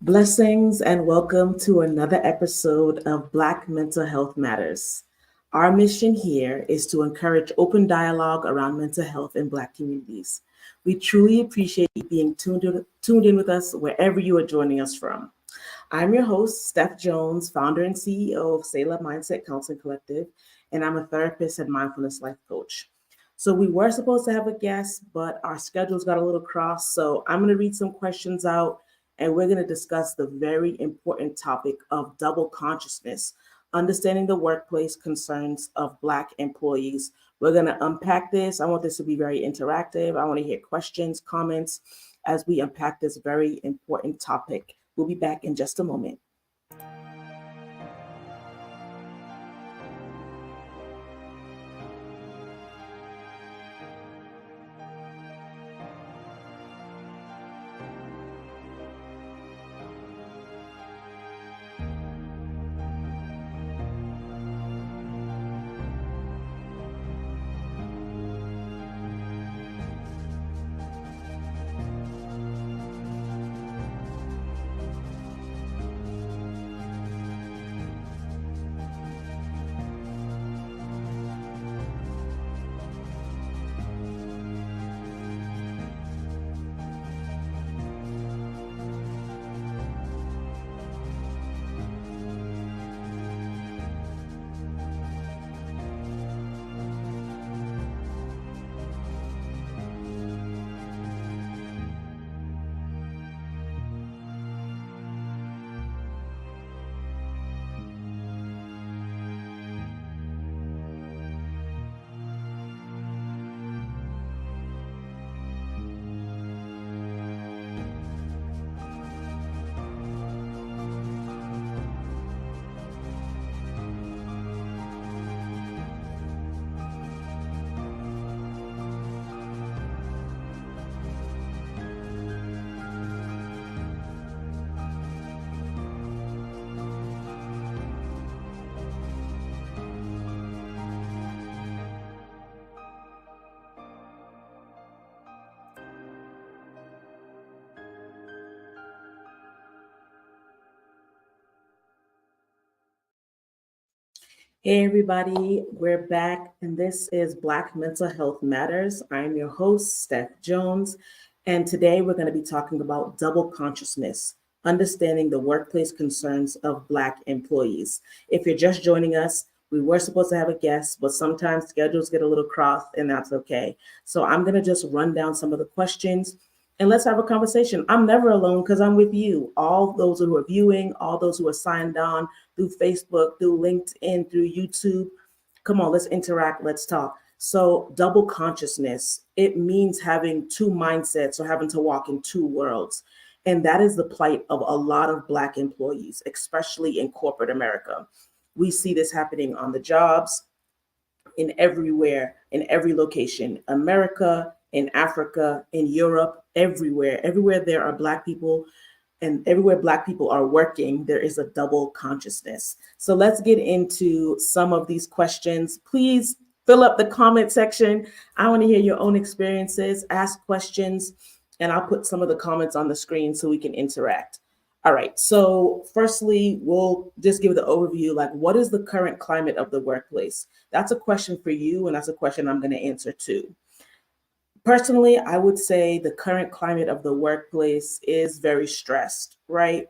Blessings and welcome to another episode of Black Mental Health Matters. Our mission here is to encourage open dialogue around mental health in Black communities. We truly appreciate you being tuned in with us wherever you are joining us from. I'm your host, Steph Jones, founder and CEO of Sailor Mindset Counseling Collective, and I'm a therapist and mindfulness life coach. So we were supposed to have a guest, but our schedules got a little crossed. So I'm going to read some questions out, and we're going to discuss the very important topic of double consciousness, understanding the workplace concerns of Black employees. We're going to unpack this. I want this to be very interactive. I want to hear questions, comments as we unpack this very important topic. We'll be back in just a moment. Hey, everybody, we're back, and this is Black Mental Health Matters. I'm your host, Steph Jones, and today we're going to be talking about double consciousness, understanding the workplace concerns of Black employees. If you're just joining us, we were supposed to have a guest, but sometimes schedules get a little crossed, and that's okay. So I'm going to just run down some of the questions and let's have a conversation. I'm never alone because I'm with you, all those who are viewing, all those who are signed on through Facebook, through LinkedIn, through YouTube. Come on, let's interact, let's talk. So, double consciousness, it means having two mindsets or having to walk in two worlds. And that is the plight of a lot of Black employees, especially in corporate America. We see this happening on the jobs, in everywhere, in every location, America, in Africa, in Europe, everywhere there are Black people, and everywhere Black people are working, there is a double consciousness. So let's get into some of these questions. Please fill up the comment section. I want to hear your own experiences, ask questions, and I'll put some of the comments on the screen so we can interact. All right, so firstly, we'll just give the overview, like what is the current climate of the workplace? That's a question for you, and that's a question I'm going to answer too. Personally, I would say the current climate of the workplace is very stressed, right?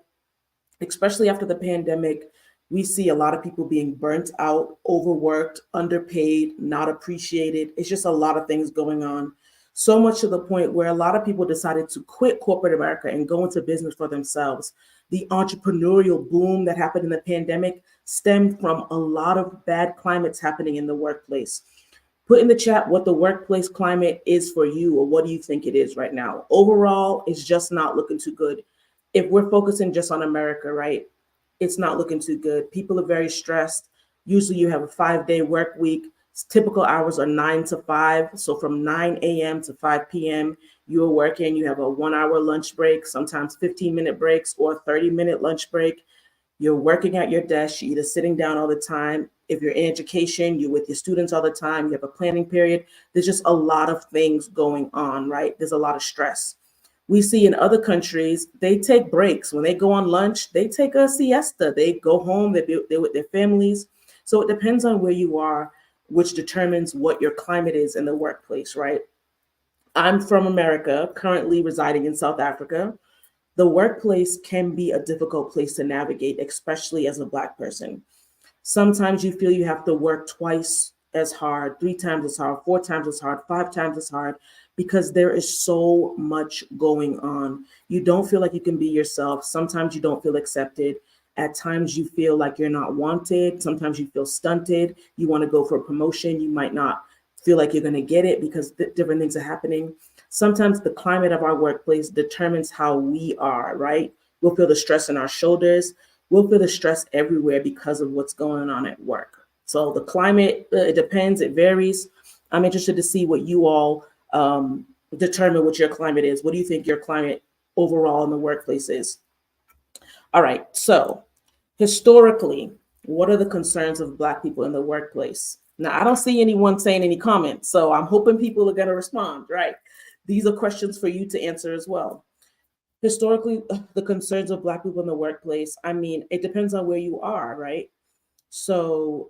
Especially after the pandemic, we see a lot of people being burnt out, overworked, underpaid, not appreciated. It's just a lot of things going on. So much to the point where a lot of people decided to quit corporate America and go into business for themselves. The entrepreneurial boom that happened in the pandemic stemmed from a lot of bad climates happening in the workplace. Put in the chat what the workplace climate is for you, or what do you think it is right now? Overall, it's just not looking too good. If we're focusing just on America, right? It's not looking too good. People are very stressed. Usually you have a 5-day work week. Typical hours are 9 to 5. So from 9 a.m. to 5 p.m., you are working. You have a 1 hour lunch break, sometimes 15-minute breaks or a 30-minute lunch break. You're working at your desk, you're either sitting down all the time. If you're in education, you're with your students all the time. You have a planning period. There's just a lot of things going on, right? There's a lot of stress. We see in other countries, they take breaks. When they go on lunch, they take a siesta. They go home, they're with their families. So it depends on where you are, which determines what your climate is in the workplace, right? I'm from America, currently residing in South Africa. The workplace can be a difficult place to navigate, especially as a Black person. Sometimes you feel you have to work twice as hard, three times as hard, four times as hard, five times as hard, because there is so much going on. You don't feel like you can be yourself. Sometimes you don't feel accepted. At times you feel like you're not wanted. Sometimes you feel stunted. You want to go for a promotion. You might not feel like you're going to get it because different things are happening. Sometimes the climate of our workplace determines how we are, right? We'll feel the stress in our shoulders. We'll feel the stress everywhere because of what's going on at work. So the climate, it depends, it varies. I'm interested to see what you all determine what your climate is. What do you think your climate overall in the workplace is? All right, so historically, what are the concerns of Black people in the workplace? Now, I don't see anyone saying any comments, so I'm hoping people are going to respond, right? These are questions for you to answer as well. Historically, the concerns of Black people in the workplace, I mean, it depends on where you are, right? So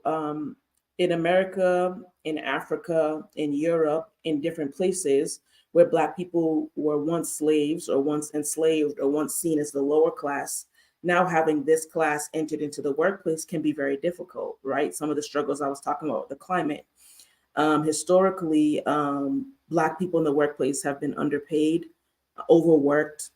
in America, in Africa, in Europe, in different places where Black people were once slaves or once enslaved or once seen as the lower class, now having this class entered into the workplace can be very difficult, right? Some of the struggles I was talking about, the climate. Historically, Black people in the workplace have been underpaid, overworked,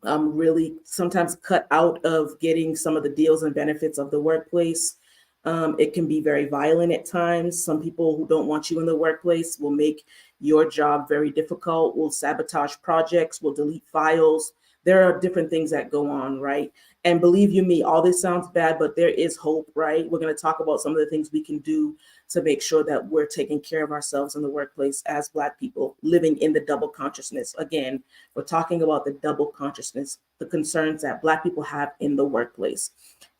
really sometimes cut out of getting some of the deals and benefits of the workplace. It can be very violent at times. Some people who don't want you in the workplace will make your job very difficult, will sabotage projects, will delete files. There are different things that go on, right? And believe you me, all this sounds bad, but there is hope, right? We're going to talk about some of the things we can do to make sure that we're taking care of ourselves in the workplace as Black people living in the double consciousness. Again, we're talking about the double consciousness, the concerns that Black people have in the workplace.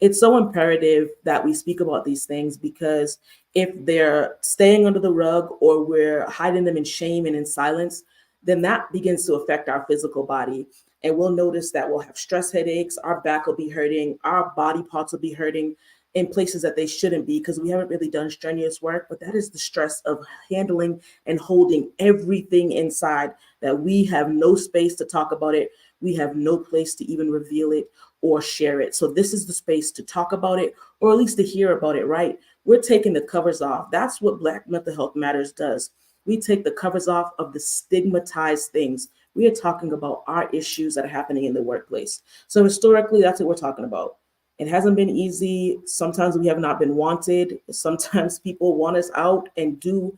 It's so imperative that we speak about these things because if they're staying under the rug or we're hiding them in shame and in silence, then that begins to affect our physical body. And we'll notice that we'll have stress headaches, our back will be hurting, our body parts will be hurting in places that they shouldn't be because we haven't really done strenuous work. But that is the stress of handling and holding everything inside that we have no space to talk about it. We have no place to even reveal it or share it. So this is the space to talk about it, or at least to hear about it, right? We're taking the covers off. That's what Black Mental Health Matters does. We take the covers off of the stigmatized things. We are talking about our issues that are happening in the workplace. So historically, that's what we're talking about. It hasn't been easy. Sometimes we have not been wanted. Sometimes people want us out and do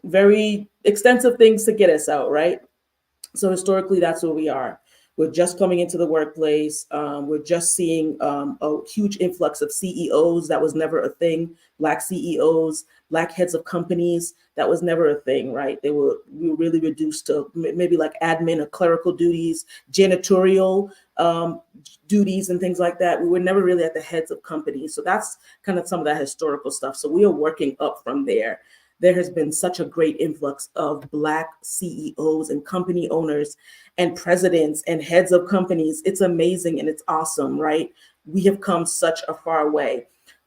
very extensive things to get us out, right? So historically, that's where we are. We're just coming into the workplace. We're just seeing a huge influx of CEOs. That was never a thing. Black CEOs, Black heads of companies. That was never a thing, right? We were really reduced to maybe like admin or clerical duties, janitorial duties and things like that. We were never really at the heads of companies. So that's kind of some of that historical stuff. So we are working up from there. There has been such a great influx of Black CEOs and company owners and presidents and heads of companies. It's amazing and it's awesome, right? We have come such a far way.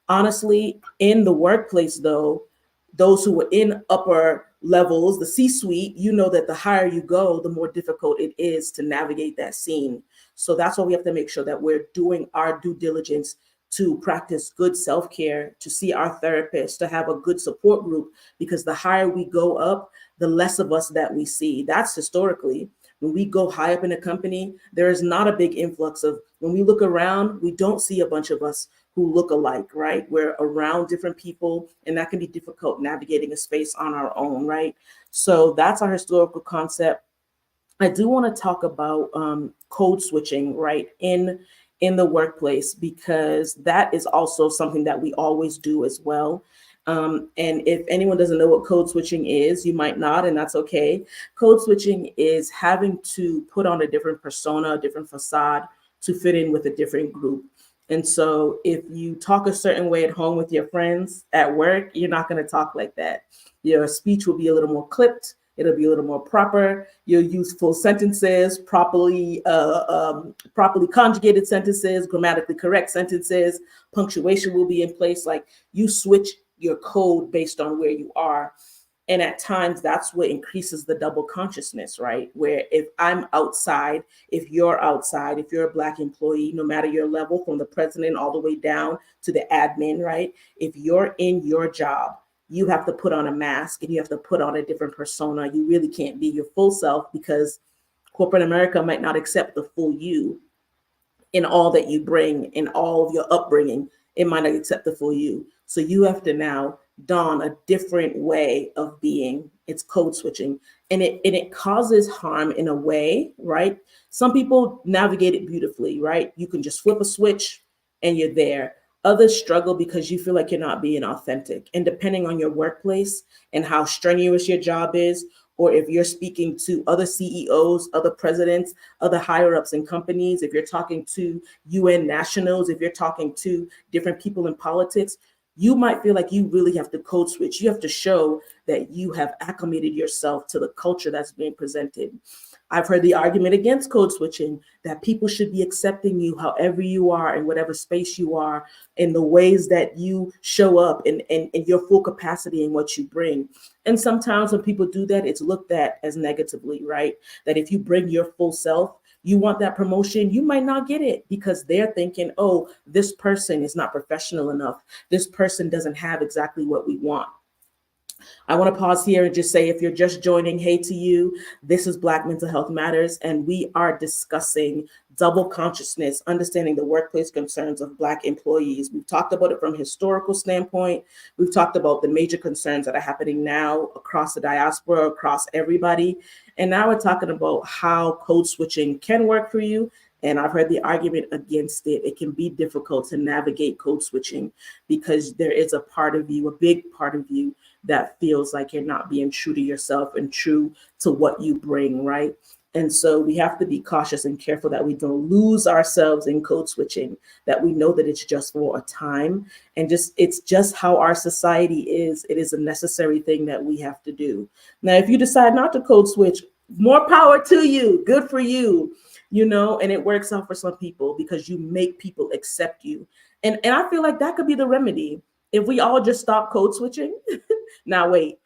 Honestly, in the workplace, though, those who were in upper levels, the C-suite, you know that the higher you go, the more difficult it is to navigate that scene. So that's why we have to make sure that we're doing our due diligence to practice good self-care, to see our therapist, to have a good support group, because the higher we go up, the less of us that we see. That's historically. When we go high up in a company, there is not a big influx of, when we look around, we don't see a bunch of us who look alike, right? We're around different people, and that can be difficult navigating a space on our own, right? So that's our historical concept. I do want to talk about code switching, right, in the workplace, because that is also something that we always do as well. And if anyone doesn't know what code switching is, you might not, and that's okay. Code switching is having to put on a different persona, a different facade to fit in with a different group. And so if you talk a certain way at home with your friends, at work, you're not going to talk like that. Your speech will be a little more clipped. It'll be a little more proper. You'll use full sentences, properly conjugated sentences, grammatically correct sentences. Punctuation will be in place. Like, you switch your code based on where you are. And at times, that's what increases the double consciousness, right? Where if I'm outside, if you're outside, if you're a Black employee, no matter your level, from the president all the way down to the admin, right? If you're in your job, you have to put on a mask and you have to put on a different persona. You really can't be your full self, because corporate America might not accept the full you in all that you bring, in all of your upbringing. It might not accept the full you. So you have to now don a different way of being. It's code switching. And it causes harm in a way, right? Some people navigate it beautifully, right? You can just flip a switch and you're there. Others struggle because you feel like you're not being authentic. And depending on your workplace and how strenuous your job is, or if you're speaking to other CEOs, other presidents, other higher ups in companies, if you're talking to UN nationals, if you're talking to different people in politics, you might feel like you really have to code switch. You have to show that you have acclimated yourself to the culture that's being presented. I've heard the argument against code switching, that people should be accepting you however you are, in whatever space you are, in the ways that you show up, in your full capacity in what you bring. And sometimes when people do that, it's looked at as negatively, right? That if you bring your full self, you want that promotion, you might not get it, because they're thinking, oh, this person is not professional enough. This person doesn't have exactly what we want. I want to pause here and just say, if you're just joining, hey to you. This is Black Mental Health Matters, and we are discussing double consciousness, understanding the workplace concerns of Black employees. We've talked about it from a historical standpoint. We've talked about the major concerns that are happening now across the diaspora, across everybody. And now we're talking about how code switching can work for you. And I've heard the argument against it. It can be difficult to navigate code switching because there is a part of you, a big part of you, that feels like you're not being true to yourself and true to what you bring, right? And so we have to be cautious and careful that we don't lose ourselves in code switching, that we know that it's just for a time, and it's just how our society is. It is a necessary thing that we have to do. Now, if you decide not to code switch, more power to you, good for you, and it works out for some people because you make people accept you. And I feel like that could be the remedy. If we all just stop code switching. Now, wait,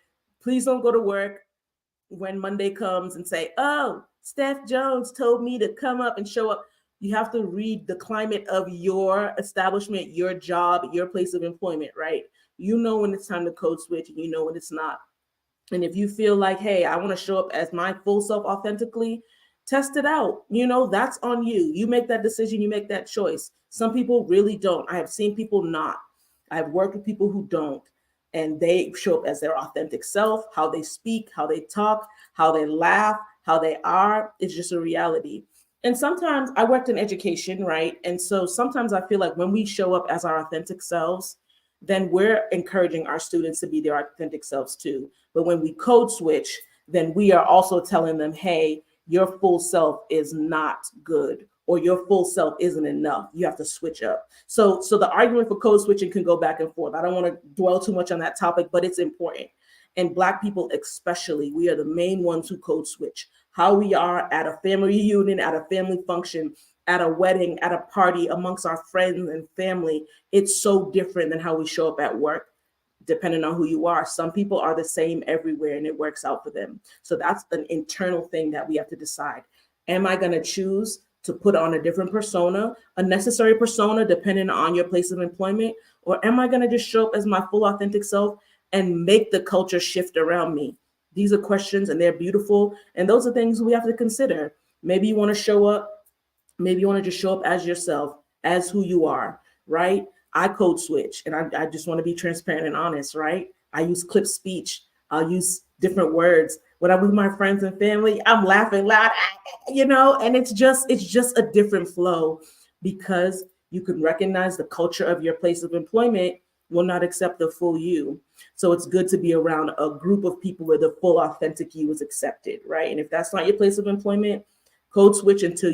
please don't go to work when Monday comes and say, oh, Steph Jones told me to come up and show up. You have to read the climate of your establishment, your job, your place of employment, right? You know when it's time to code switch and you know when it's not. And if you feel like, hey, I want to show up as my full self authentically, test it out. That's on you. You make that decision, you make that choice. Some people really don't. I have seen people not. I've worked with people who don't, and they show up as their authentic self. How they speak, how they talk, how they laugh, how they are, it's just a reality. And sometimes I worked in education, right? And so sometimes I feel like when we show up as our authentic selves, then we're encouraging our students to be their authentic selves too. But when we code switch, then we are also telling them, hey, your full self is not good, or your full self isn't enough. You have to switch up. So the argument for code switching can go back and forth. I don't want to dwell too much on that topic, but it's important. And Black people especially, we are the main ones who code switch. How we are at a family reunion, at a family function, at a wedding, at a party, amongst our friends and family, it's so different than how we show up at work, depending on who you are. Some people are the same everywhere and it works out for them. So that's an internal thing that we have to decide. Am I going to choose to put on a different persona, a necessary persona, depending on your place of employment? Or am I going to just show up as my full authentic self and make the culture shift around me? These are questions and they're beautiful. And those are things we have to consider. Maybe you want to show up. Maybe you want to just show up as yourself, as who you are, right? I code switch, and I just want to be transparent and honest, right? I use clip speech. I'll use different words. When I'm with my friends and family, I'm laughing loud, and it's just a different flow, because you can recognize the culture of your place of employment will not accept the full you. So it's good to be around a group of people where the full authentic you is accepted, right? And if that's not your place of employment, code switch until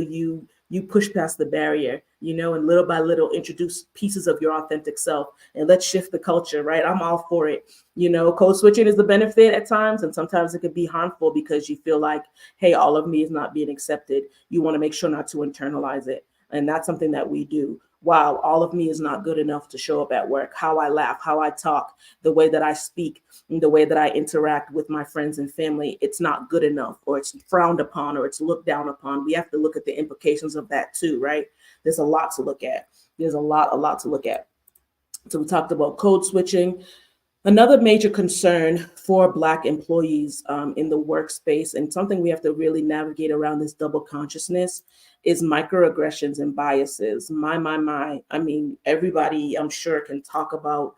you you push past the barrier, and little by little introduce pieces of your authentic self, and let's shift the culture, right? I'm all for it. Code switching is the benefit at times, and sometimes it could be harmful because you feel like, hey, all of me is not being accepted. You want to make sure not to internalize it. And that's something that we do. Wow, all of me is not good enough to show up at work. How I laugh, how I talk, the way that I speak, and the way that I interact with my friends and family, it's not good enough, or it's frowned upon, or it's looked down upon. We have to look at the implications of that too, right? There's a lot to look at. There's a lot to look at. So we talked about code switching. Another major concern for Black employees in the workspace, and something we have to really navigate around this double consciousness, is microaggressions and biases. My. I mean, everybody, I'm sure, can talk about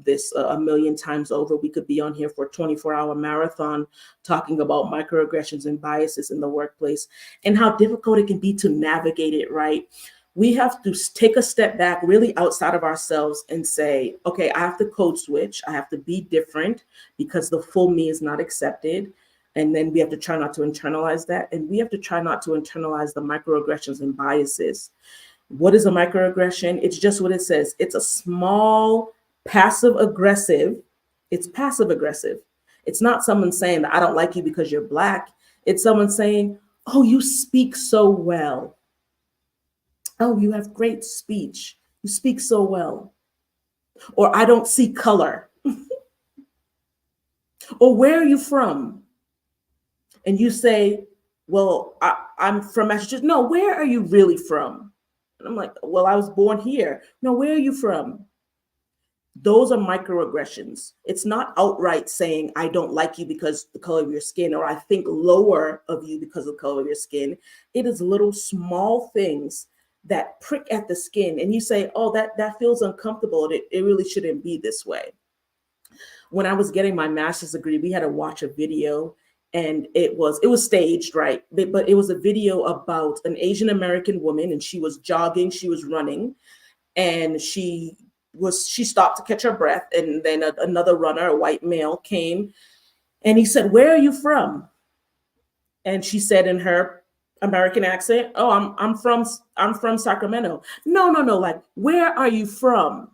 this a million times over. We could be on here for a 24-hour marathon talking about microaggressions and biases in the workplace and how difficult it can be to navigate it, right? We have to take a step back, really outside of ourselves, and say, okay, I have to code switch. I have to be different because the full me is not accepted. And then we have to try not to internalize that. And we have to try not to internalize the microaggressions and biases. What is a microaggression? It's just what it says. It's a small passive aggressive. It's passive aggressive. It's not someone saying that I don't like you because you're Black. It's someone saying, oh, you speak so well. Oh, you have great speech. You speak so well. Or I don't see color. Or where are you from? And you say, well, I'm from Massachusetts. No, where are you really from? And I'm like, well, I was born here. No, where are you from? Those are microaggressions. It's not outright saying, I don't like you because the color of your skin, or I think lower of you because of the color of your skin. It is little small things that prick at the skin, and you say, oh, that feels uncomfortable. It really shouldn't be this way. When I was getting my master's degree, we had to watch a video, and it was staged, right? But it was a video about an Asian American woman, and she was jogging, she was running, and she stopped to catch her breath, and then another runner, a white male, came, and he said, where are you from? And she said in her American accent, oh, I'm from Sacramento. No, like, where are you from?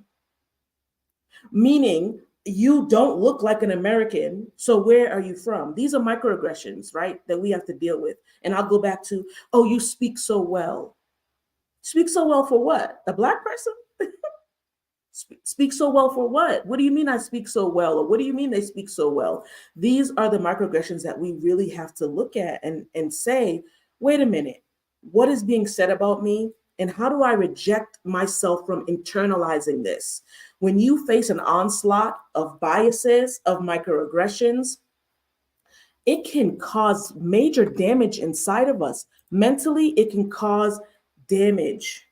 Meaning, you don't look like an American, so where are you from? These are microaggressions, right, that we have to deal with. And I'll go back to, oh, you speak so well. Speak so well for what? A Black person? Speak so well for what? What do you mean I speak so well? Or what do you mean they speak so well? These are the microaggressions that we really have to look at and say, wait a minute, what is being said about me? And how do I reject myself from internalizing this? When you face an onslaught of biases, of microaggressions, it can cause major damage inside of us. Mentally, it can cause damage.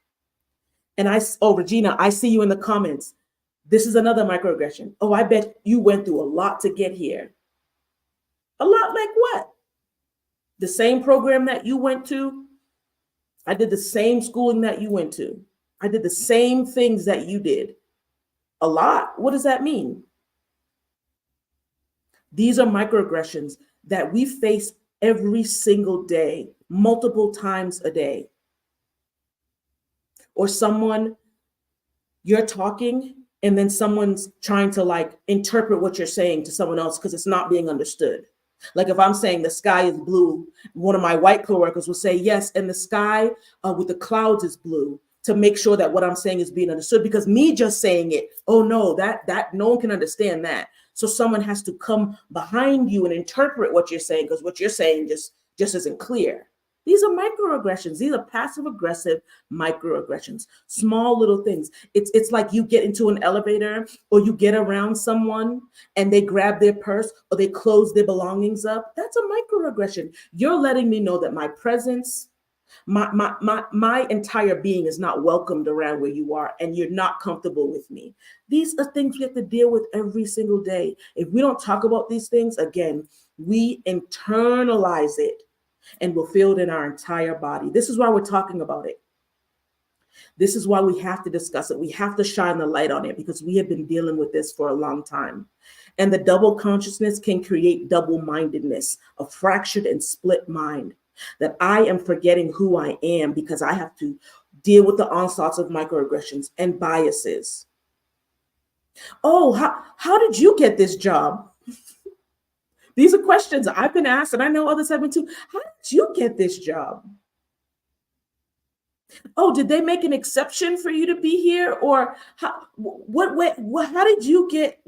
And Regina, I see you in the comments. This is another microaggression. Oh, I bet you went through a lot to get here. A lot like what? The same program that you went to. I did the same schooling that you went to. I did the same things that you did. A lot. What does that mean? These are microaggressions that we face every single day, multiple times a day. Or someone, you're talking, and then someone's trying to like interpret what you're saying to someone else because it's not being understood. Like if I'm saying the sky is blue, one of my white coworkers will say, yes, and the sky with the clouds is blue, to make sure that what I'm saying is being understood, because me just saying it, oh no, that no one can understand that. So someone has to come behind you and interpret what you're saying, because what you're saying just isn't clear. These are microaggressions. These are passive aggressive microaggressions, small little things. It's like you get into an elevator or you get around someone and they grab their purse or they close their belongings up. That's a microaggression. You're letting me know that my presence, my entire being is not welcomed around where you are, and you're not comfortable with me. These are things we have to deal with every single day. If we don't talk about these things, again, we internalize it and we'll feel it in our entire body. This is why we're talking about it. This is why we have to discuss it. We have to shine the light on it, because we have been dealing with this for a long time. And the double consciousness can create double-mindedness, a fractured and split mind. that I am forgetting who I am because I have to deal with the onslaughts of microaggressions and biases. Oh, how did you get this job? These are questions I've been asked, and I know others have been too. How did you get this job? Oh, did they make an exception for you to be here? Or how did you get?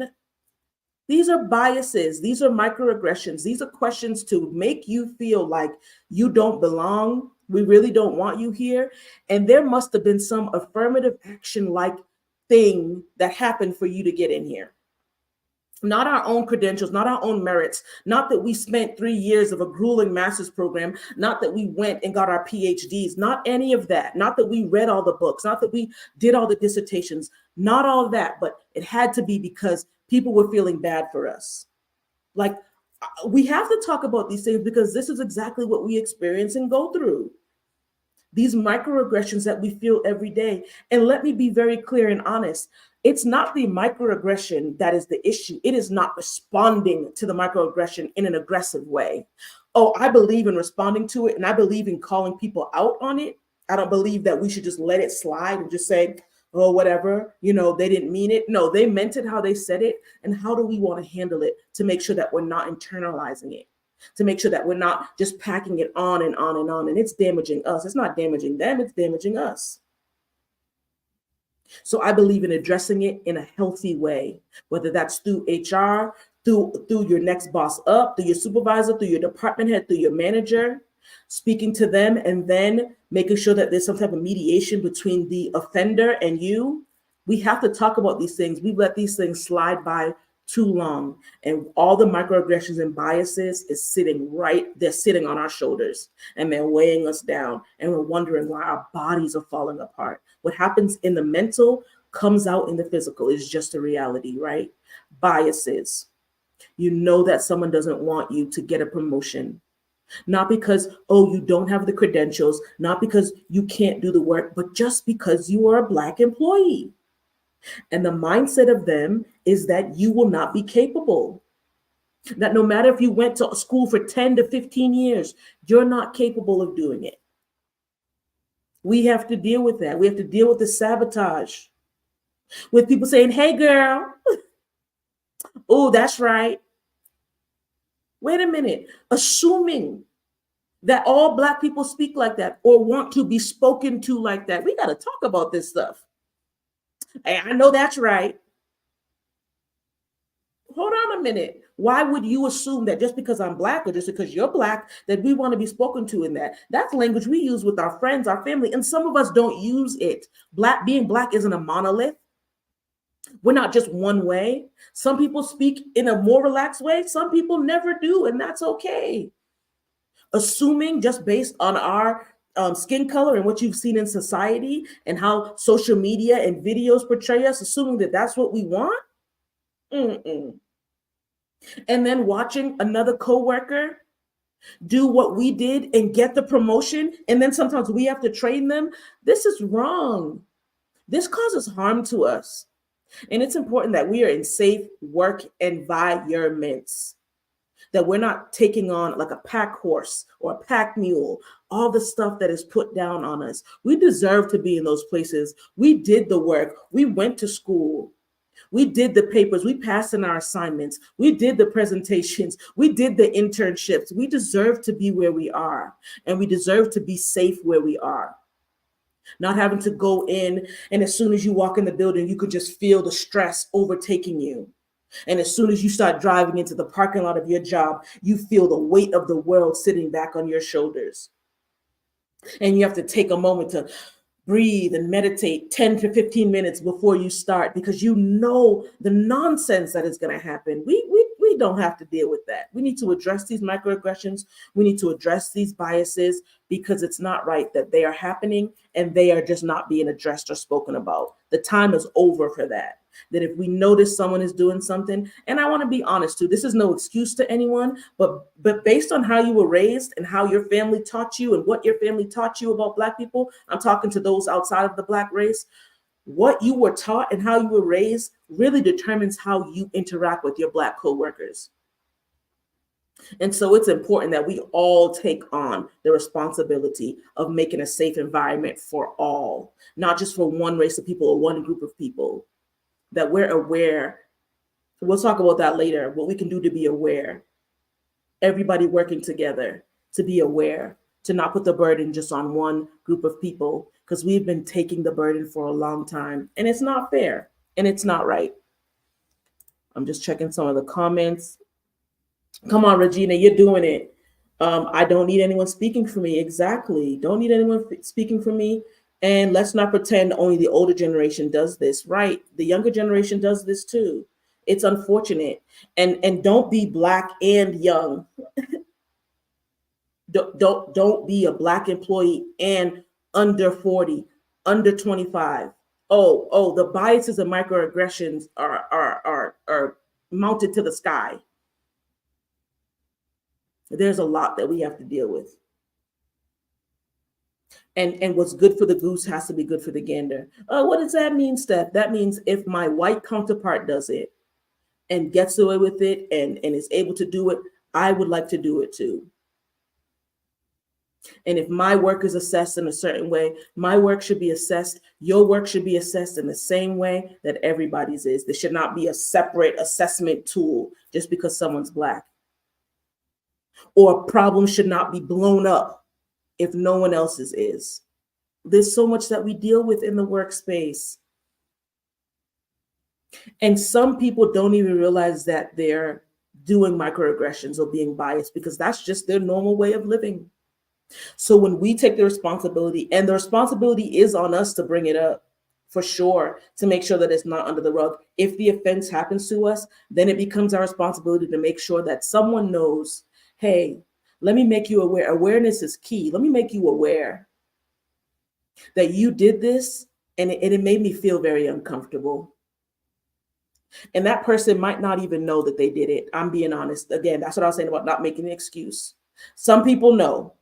These are biases. These are microaggressions. These are questions to make you feel like you don't belong. We really don't want you here. And there must have been some affirmative action like thing that happened for you to get in here. Not our own credentials, not our own merits, not that we spent 3 years of a grueling master's program, not that we went and got our PhDs, not any of that, not that we read all the books, not that we did all the dissertations, not all of that, but it had to be because people were feeling bad for us. Like, we have to talk about these things because this is exactly what we experience and go through. These microaggressions that we feel every day. And let me be very clear and honest. It's not the microaggression that is the issue. It is not responding to the microaggression in an aggressive way. Oh, I believe in responding to it, and I believe in calling people out on it. I don't believe that we should just let it slide and just say, oh, whatever, they didn't mean it. No, they meant it how they said it. And how do we want to handle it to make sure that we're not internalizing it? To make sure that we're not just packing it on and on and on, and it's damaging us. It's not damaging them, it's damaging us. So I believe in addressing it in a healthy way, whether that's through HR, through your next boss up, through your supervisor, through your department head, through your manager, speaking to them, and then making sure that there's some type of mediation between the offender and you. We have to talk about these things. We've let these things slide by too long, and all the microaggressions and biases they're sitting on our shoulders, and they're weighing us down, and we're wondering why our bodies are falling apart. What happens in the mental comes out in the physical. Is just a reality, right? Biases. You know that someone doesn't want you to get a promotion, not because, oh, you don't have the credentials, not because you can't do the work, but just because you are a Black employee. And the mindset of them is that you will not be capable. That no matter if you went to school for 10 to 15 years, you're not capable of doing it. We have to deal with that. We have to deal with the sabotage. With people saying, hey, girl. Oh, that's right. Wait a minute. Assuming that all Black people speak like that or want to be spoken to like that. We got to talk about this stuff. Hey, I know that's right. Hold on a minute. Why would you assume that just because I'm Black or just because you're Black that we want to be spoken to in that? That's language we use with our friends, our family, and some of us don't use it. Being Black isn't a monolith. We're not just one way. Some people speak in a more relaxed way. Some people never do, and that's okay. Assuming just based on our skin color and what you've seen in society and how social media and videos portray us, assuming that that's what we want. Mm-mm. And then watching another coworker do what we did and get the promotion, and then sometimes we have to train them. This is wrong. This causes harm to us. And it's important that we are in safe work environments, that we're not taking on like a pack horse or a pack mule, all the stuff that is put down on us. We deserve to be in those places. We did the work. We went to school. We did the papers. We passed in our assignments. We did the presentations. We did the internships. We deserve to be where we are, and we deserve to be safe where we are. Not having to go in, and as soon as you walk in the building, you could just feel the stress overtaking you. And as soon as you start driving into the parking lot of your job, you feel the weight of the world sitting back on your shoulders. And you have to take a moment to breathe and meditate 10 to 15 minutes before you start, because you know the nonsense that is going to happen. We don't have to deal with that. We need to address these microaggressions. We need to address these biases, because it's not right that they are happening and they are just not being addressed or spoken about. The time is over for that. That if we notice someone is doing something, and I want to be honest too, this is no excuse to anyone, but based on how you were raised and how your family taught you and what your family taught you about Black people, I'm talking to those outside of the Black race, what you were taught and how you were raised really determines how you interact with your Black coworkers. And so it's important that we all take on the responsibility of making a safe environment for all, not just for one race of people or one group of people, that we're aware. We'll talk about that later, what we can do to be aware. Everybody working together to be aware, to not put the burden just on one group of people, because we've been taking the burden for a long time and it's not fair and it's not right. I'm just checking some of the comments. Come on, Regina, you're doing it. I don't need anyone speaking for me. Exactly. Don't need anyone speaking for me. And let's not pretend only the older generation does this, right? The younger generation does this too. It's unfortunate. And don't be black and young. Don't be a black employee and under 40, under 25. Oh, the biases and microaggressions are mounted to the sky. There's a lot that we have to deal with. And what's good for the goose has to be good for the gander. What does that mean, Steph? That means if my white counterpart does it and gets away with it and is able to do it, I would like to do it too. And if my work is assessed in a certain way, my work should be assessed. Your work should be assessed in the same way that everybody's is. There should not be a separate assessment tool just because someone's black. Or problems should not be blown up if no one else's is. There's so much that we deal with in the workspace. And some people don't even realize that they're doing microaggressions or being biased because that's just their normal way of living. So when we take the responsibility, and the responsibility is on us to bring it up, for sure, to make sure that it's not under the rug. If the offense happens to us, then it becomes our responsibility to make sure that someone knows, hey, let me make you aware. Awareness is key. Let me make you aware that you did this and it made me feel very uncomfortable. And that person might not even know that they did it. I'm being honest. Again, that's what I was saying about not making an excuse. Some people know.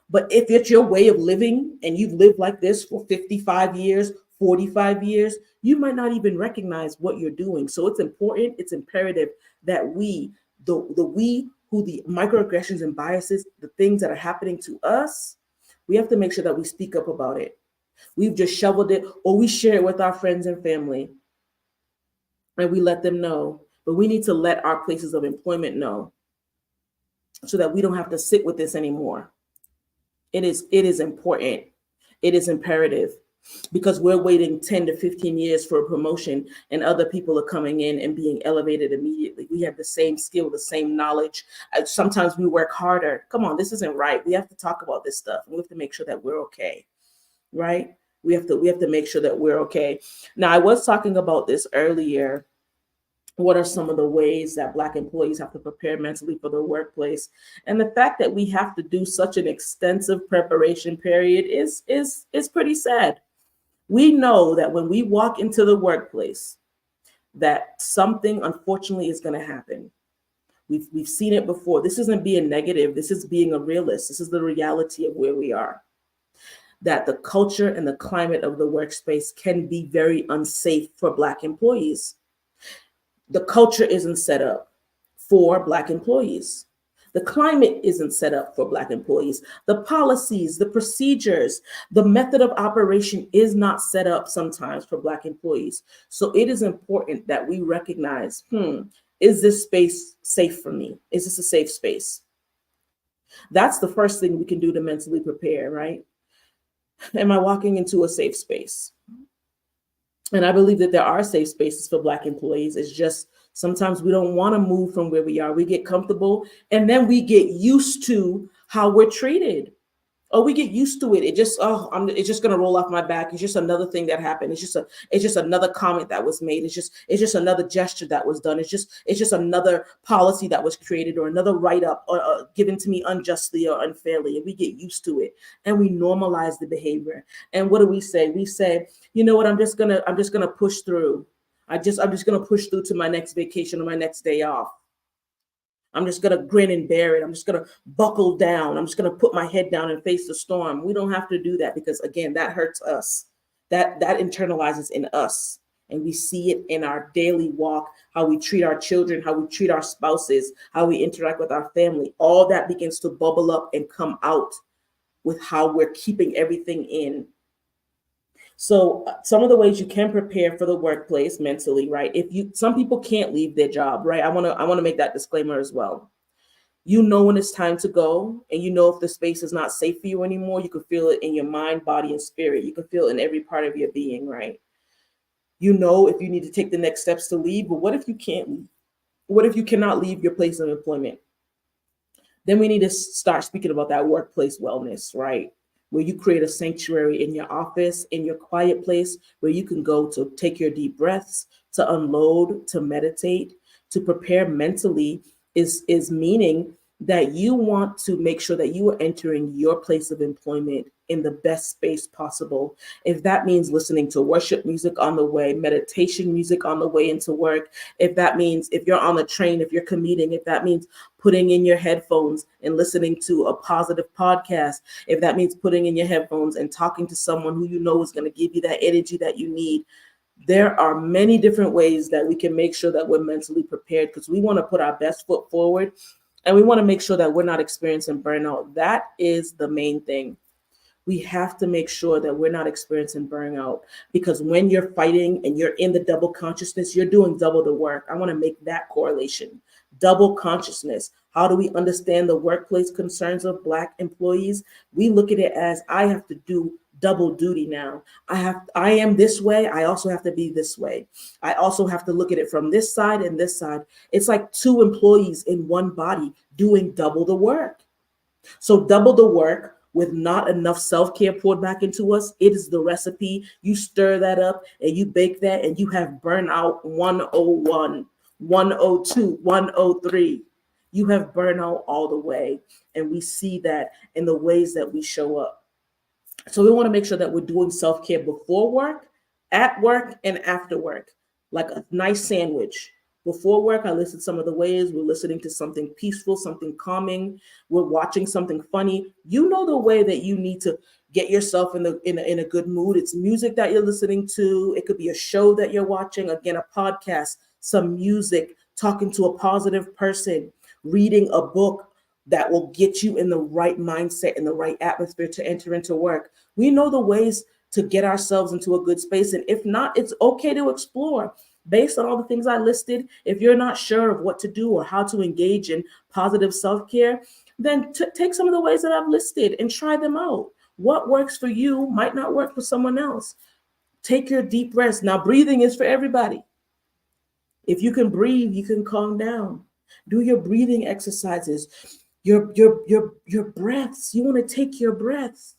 But if it's your way of living and you've lived like this for 55 years, 45 years, you might not even recognize what you're doing. So it's important, it's imperative that we, we who the microaggressions and biases, the things that are happening to us, we have to make sure that we speak up about it. We've just shoveled it or we share it with our friends and family and we let them know. But we need to let our places of employment know so that we don't have to sit with this anymore. It is important. It is imperative because we're waiting 10 to 15 years for a promotion and other people are coming in and being elevated immediately. We have the same skill, the same knowledge. Sometimes we work harder. Come on, this isn't right. We have to talk about this stuff. We have to make sure that we're okay, right? We have to make sure that we're okay. Now, I was talking about this earlier. What are some of the ways that Black employees have to prepare mentally for the workplace? And the fact that we have to do such an extensive preparation period is pretty sad. We know that when we walk into the workplace, that something unfortunately is going to happen. We've seen it before. This isn't being negative. This is being a realist. This is the reality of where we are. That the culture and the climate of the workspace can be very unsafe for Black employees. The culture isn't set up for Black employees. The climate isn't set up for Black employees. The policies, the procedures, the method of operation is not set up sometimes for Black employees. So it is important that we recognize, is this space safe for me? Is this a safe space? That's the first thing we can do to mentally prepare, right? Am I walking into a safe space? And I believe that there are safe spaces for Black employees. It's just sometimes we don't want to move from where we are. We get comfortable and then we get used to how we're treated. Oh, we get used to it. It's just gonna roll off my back. It's just another thing that happened. It's just another comment that was made. It's just another gesture that was done. It's just another policy that was created or another write-up or given to me unjustly or unfairly. And we get used to it and we normalize the behavior. And what do we say? We say, you know what? I'm just gonna push through. I'm just gonna push through to my next vacation or my next day off. I'm just going to grin and bear it. I'm just going to buckle down. I'm just going to put my head down and face the storm. We don't have to do that because, again, that hurts us. That internalizes in us. And we see it in our daily walk, how we treat our children, how we treat our spouses, how we interact with our family. All that begins to bubble up and come out with how we're keeping everything in. So some of the ways you can prepare for the workplace mentally, right? Some people can't leave their job, right? I want to make that disclaimer as well. You know when it's time to go, and you know if the space is not safe for you anymore. You can feel it in your mind, body, and spirit. You can feel it in every part of your being, right? You know if you need to take the next steps to leave, but what if you can't leave? What if you cannot leave your place of employment? Then we need to start speaking about that workplace wellness, right? Where you create a sanctuary in your office, in your quiet place, where you can go to take your deep breaths, to unload, to meditate, to prepare mentally is meaning that you want to make sure that you are entering your place of employment in the best space possible. If that means listening to worship music on the way, meditation music on the way into work, if that means if you're on the train, if you're commuting, if that means putting in your headphones and listening to a positive podcast, if that means putting in your headphones and talking to someone who you know is going to give you that energy that you need. There are many different ways that we can make sure that we're mentally prepared, because we want to put our best foot forward and we want to make sure that we're not experiencing burnout. That is the main thing. We have to make sure that we're not experiencing burnout, because when you're fighting and you're in the double consciousness, you're doing double the work. I want to make that correlation. Double consciousness. How do we understand the workplace concerns of Black employees? We look at it as, I have to do double duty now. I am this way. I also have to be this way. I also have to look at it from this side and this side. It's like two employees in one body doing double the work. So double the work with not enough self-care poured back into us. It is the recipe. You stir that up and you bake that, and you have burnout 101, 102, 103. You have burnout all the way. And we see that in the ways that we show up. So we want to make sure that we're doing self-care before work, at work, and after work, like a nice sandwich. Before work, I listed some of the ways. We're listening to something peaceful, something calming. We're watching something funny. You know the way that you need to get yourself in a good mood. It's music that you're listening to. It could be a show that you're watching. Again, a podcast, some music, talking to a positive person, reading a book that will get you in the right mindset, in the right atmosphere to enter into work. We know the ways to get ourselves into a good space. And if not, it's okay to explore. Based on all the things I listed, if you're not sure of what to do or how to engage in positive self-care, then take some of the ways that I've listed and try them out. What works for you might not work for someone else. Take your deep breaths. Now, breathing is for everybody. If you can breathe, you can calm down. Do your breathing exercises. Your breaths. You want to take your breaths.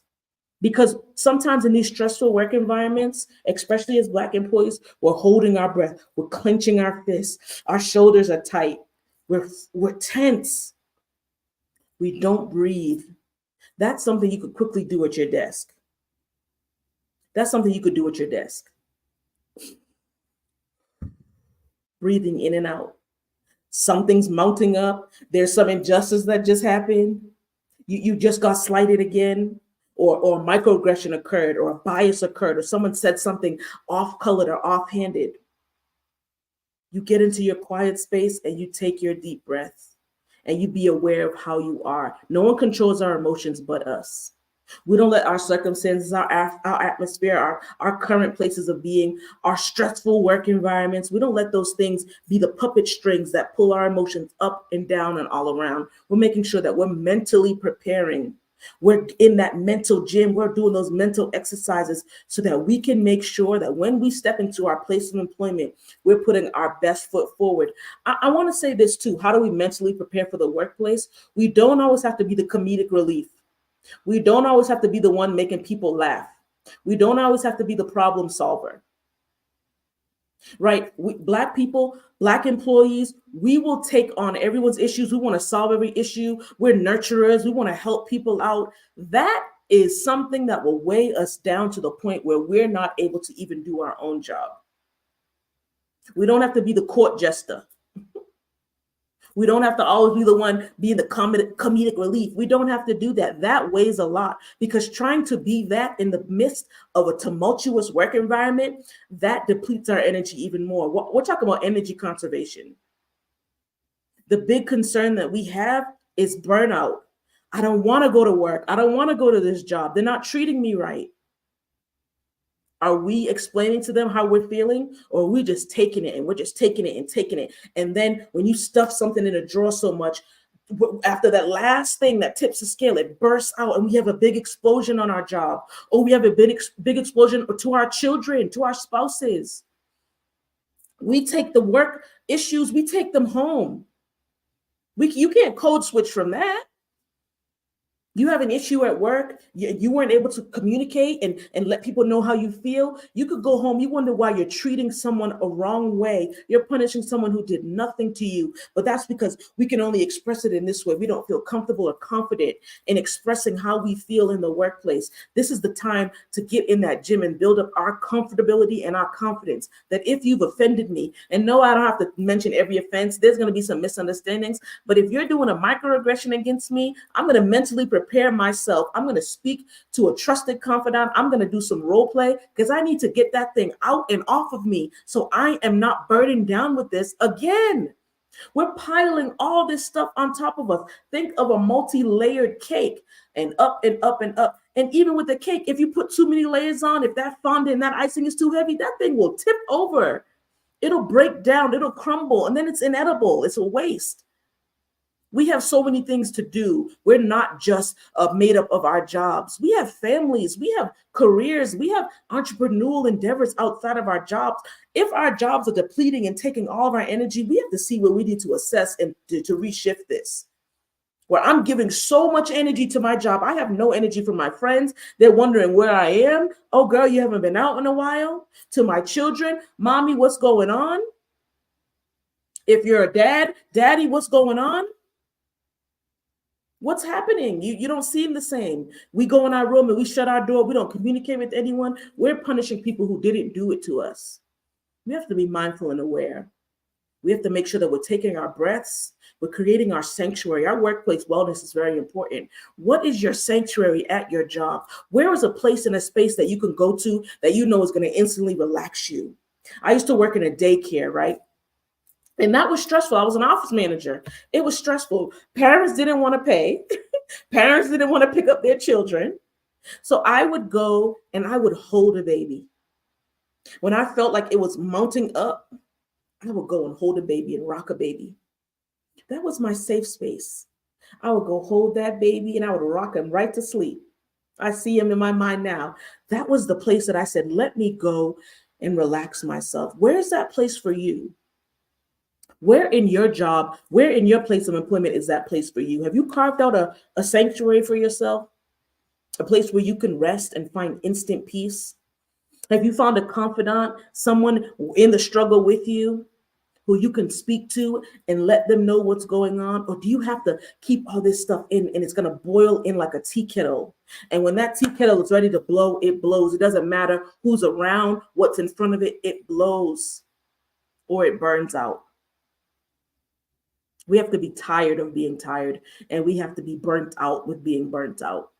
Because sometimes in these stressful work environments, especially as Black employees, we're holding our breath, we're clenching our fists, our shoulders are tight, we're tense. We don't breathe. That's something you could quickly do at your desk. That's something you could do at your desk. Breathing in and out. Something's mounting up. There's some injustice that just happened. You just got slighted again. Or microaggression occurred, or a bias occurred, or someone said something off-colored or off-handed. You get into your quiet space and you take your deep breath and you be aware of how you are. No one controls our emotions but us. We don't let our circumstances, our atmosphere, our current places of being, our stressful work environments, we don't let those things be the puppet strings that pull our emotions up and down and all around. We're making sure that we're mentally preparing. We're in that mental gym. We're doing those mental exercises so that we can make sure that when we step into our place of employment, we're putting our best foot forward. I want to say this too. How do we mentally prepare for the workplace? We don't always have to be the comedic relief. We don't always have to be the one making people laugh. We don't always have to be the problem solver. Right? Black people, Black employees, we will take on everyone's issues. We want to solve every issue. We're nurturers. We want to help people out. That is something that will weigh us down to the point where we're not able to even do our own job. We don't have to be the court jester. We don't have to always be the one being the comedic relief. We don't have to do that. That weighs a lot, because trying to be that in the midst of a tumultuous work environment, that depletes our energy even more. We're talking about energy conservation. The big concern that we have is burnout. I don't want to go to work. I don't want to go to this job. They're not treating me right. Are we explaining to them how we're feeling, or are we just taking it and we're just taking it and taking it? And then when you stuff something in a drawer so much, after that last thing that tips the scale, it bursts out and we have a big explosion on our job, or we have a big explosion to our children, to our spouses. We take the work issues, we take them home. You can't code switch from that. You have an issue at work, you weren't able to communicate and let people know how you feel. You could go home, you wonder why you're treating someone a wrong way. You're punishing someone who did nothing to you. But that's because we can only express it in this way. We don't feel comfortable or confident in expressing how we feel in the workplace. This is the time to get in that gym and build up our comfortability and our confidence, that if you've offended me, and no, I don't have to mention every offense, there's going to be some misunderstandings, but if you're doing a microaggression against me, I'm going to mentally prepare myself. I'm going to speak to a trusted confidant. I'm going to do some role play, because I need to get that thing out and off of me, so I am not burdened down with this again. We're piling all this stuff on top of us. Think of a multi-layered cake, and up and up and up. And even with the cake, if you put too many layers on, if that fondant and that icing is too heavy, that thing will tip over. It'll break down, it'll crumble, and then it's inedible. It's a waste. We have so many things to do. We're not just made up of our jobs. We have families, we have careers, we have entrepreneurial endeavors outside of our jobs. If our jobs are depleting and taking all of our energy, we have to see where we need to assess and to reshift this. Where I'm giving so much energy to my job, I have no energy for my friends. They're wondering where I am. Oh, girl, you haven't been out in a while. To my children, mommy, what's going on? If you're a dad, daddy, what's going on? What's happening? You don't seem the same. We go in our room and we shut our door. We don't communicate with anyone. We're punishing people who didn't do it to us. We have to be mindful and aware. We have to make sure that we're taking our breaths. We're creating our sanctuary. Our workplace wellness is very important. What is your sanctuary at your job? Where is a place and a space that you can go to that you know is going to instantly relax you? I used to work in a daycare, right? And that was stressful. I was an office manager. It was stressful. Parents didn't want to pay. Parents didn't want to pick up their children. So I would go and I would hold a baby. When I felt like it was mounting up, I would go and hold a baby and rock a baby. That was my safe space. I would go hold that baby and I would rock him right to sleep. I see him in my mind now. That was the place that I said, let me go and relax myself. Where's that place for you? Where in your job, where in your place of employment is that place for you? Have you carved out a sanctuary for yourself? A place where you can rest and find instant peace? Have you found a confidant, someone in the struggle with you who you can speak to and let them know what's going on? Or do you have to keep all this stuff in and it's going to boil in like a tea kettle? And when that tea kettle is ready to blow, it blows. It doesn't matter who's around, what's in front of it, it blows or it burns out. We have to be tired of being tired, and we have to be burnt out with being burnt out.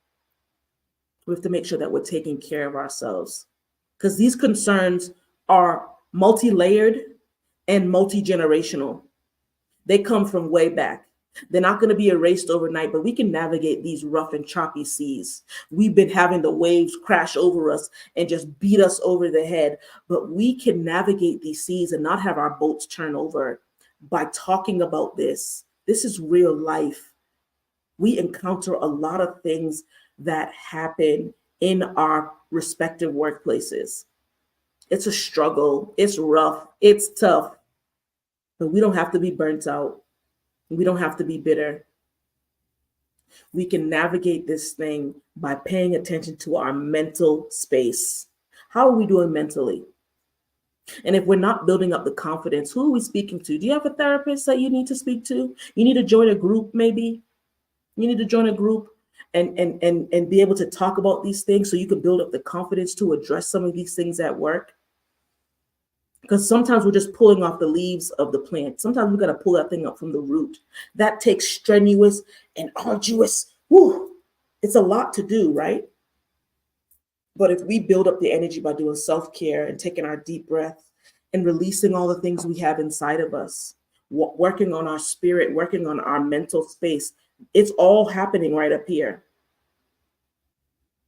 We have to make sure that we're taking care of ourselves, because these concerns are multi-layered and multi-generational. They come from way back. They're not going to be erased overnight, but we can navigate these rough and choppy seas. We've been having the waves crash over us and just beat us over the head, but we can navigate these seas and not have our boats turn over by talking about this. This is real life. We encounter a lot of things that happen in our respective workplaces. It's a struggle. It's rough. It's tough. But we don't have to be burnt out. We don't have to be bitter. We can navigate this thing by paying attention to our mental space. How are we doing mentally? And if we're not building up the confidence, who are we speaking to? Do you have a therapist that you need to speak to? You need to join a group, maybe. You need to join a group and be able to talk about these things so you can build up the confidence to address some of these things at work. Because sometimes we're just pulling off the leaves of the plant. Sometimes we got to pull that thing up from the root. That takes strenuous and arduous. Whew, it's a lot to do, right? But if we build up the energy by doing self-care and taking our deep breath and releasing all the things we have inside of us, working on our spirit, working on our mental space, it's all happening right up here.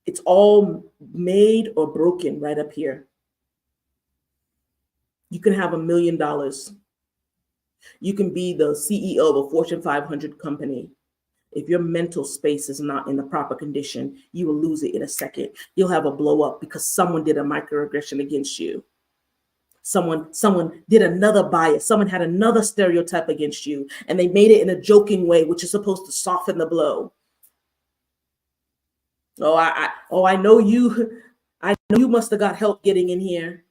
It's all made or broken right up here. You can have $1 million. You can be the CEO of a Fortune 500 company. If your mental space is not in the proper condition, you will lose it in a second. You'll have a blow up because someone did a microaggression against you. Someone did another bias. Someone had another stereotype against you, and they made it in a joking way, which is supposed to soften the blow. I know you. I know you must have got help getting in here.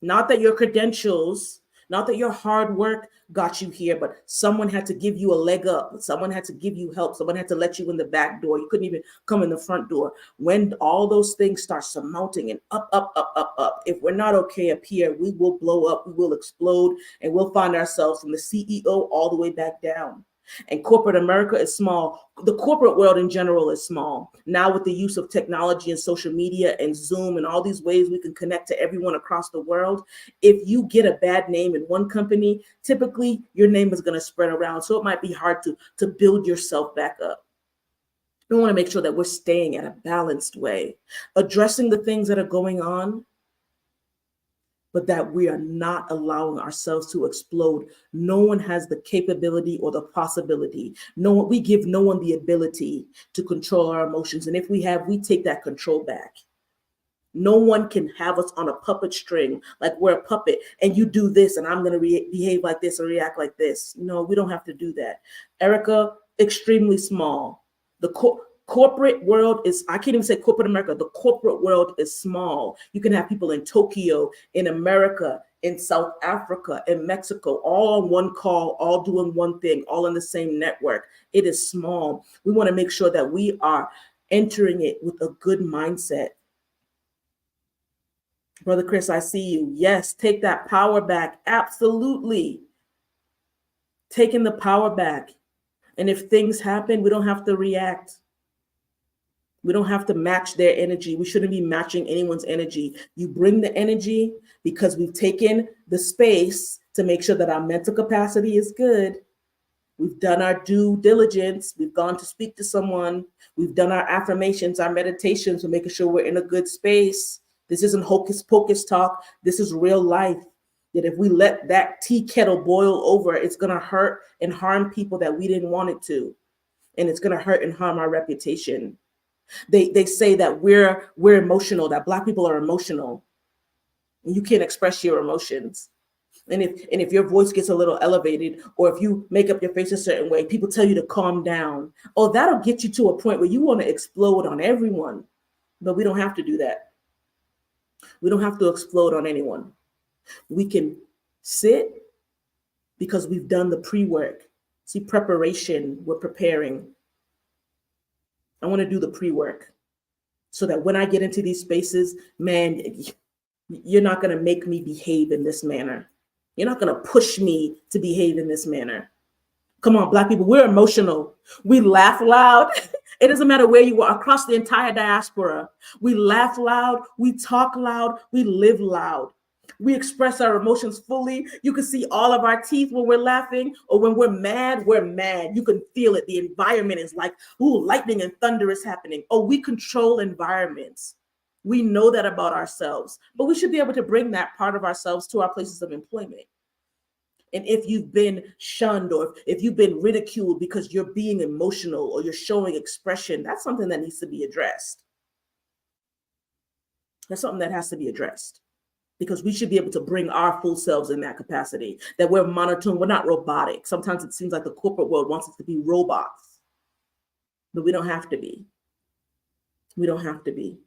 Not that your credentials, not that your hard work got you here, but someone had to give you a leg up. Someone had to give you help. Someone had to let you in the back door. You couldn't even come in the front door. When all those things start surmounting and up, if we're not okay up here, we will blow up, we will explode, and we'll find ourselves from the CEO all the way back down. And corporate America is small. The corporate world in general is small. Now with the use of technology and social media and Zoom and all these ways we can connect to everyone across the world, if you get a bad name in one company, typically your name is going to spread around. So it might be hard to build yourself back up. We want to make sure that we're staying at a balanced way, addressing the things that are going on, but that we are not allowing ourselves to explode. No one has the capability or the possibility. We give no one the ability to control our emotions. And if we have, we take that control back. No one can have us on a puppet string, like we're a puppet, and you do this, and I'm going to behave like this or react like this. No, we don't have to do that. Erica, extremely small. The corporate world is, I can't even say corporate America, the corporate world is small. You can have people in Tokyo, in America, in South Africa, in Mexico, all on one call, all doing one thing, all in the same network. It is small. We want to make sure that we are entering it with a good mindset. Brother Chris, I see you. Yes, take that power back. Absolutely. Taking the power back. And if things happen, we don't have to react. We don't have to match their energy. We shouldn't be matching anyone's energy. You bring the energy because we've taken the space to make sure that our mental capacity is good. We've done our due diligence. We've gone to speak to someone. We've done our affirmations, our meditations. We're making sure we're in a good space. This isn't hocus pocus talk. This is real life. That if we let that tea kettle boil over, it's going to hurt and harm people that we didn't want it to. And it's going to hurt and harm our reputation. They say that we're emotional, that Black people are emotional. And you can't express your emotions. And if your voice gets a little elevated, or if you make up your face a certain way, people tell you to calm down. Oh, that'll get you to a point where you want to explode on everyone. But we don't have to do that. We don't have to explode on anyone. We can sit because we've done the pre-work. See, preparation, we're preparing. I want to do the pre-work so that when I get into these spaces, man, you're not going to make me behave in this manner. You're not going to push me to behave in this manner. Come on, Black people, we're emotional. We laugh loud. It doesn't matter where you are, across the entire diaspora. We laugh loud, we talk loud, we live loud. We express our emotions fully. You can see all of our teeth when we're laughing, or when we're mad, we're mad. You can feel it. The environment is like, ooh, lightning and thunder is happening. Oh, we control environments. We know that about ourselves, but we should be able to bring that part of ourselves to our places of employment. And if you've been shunned, or if you've been ridiculed because you're being emotional or you're showing expression, that's something that needs to be addressed. That's something that has to be addressed, because we should be able to bring our full selves in that capacity, that we're monotone, we're not robotic. Sometimes it seems like the corporate world wants us to be robots, but we don't have to be. We don't have to be.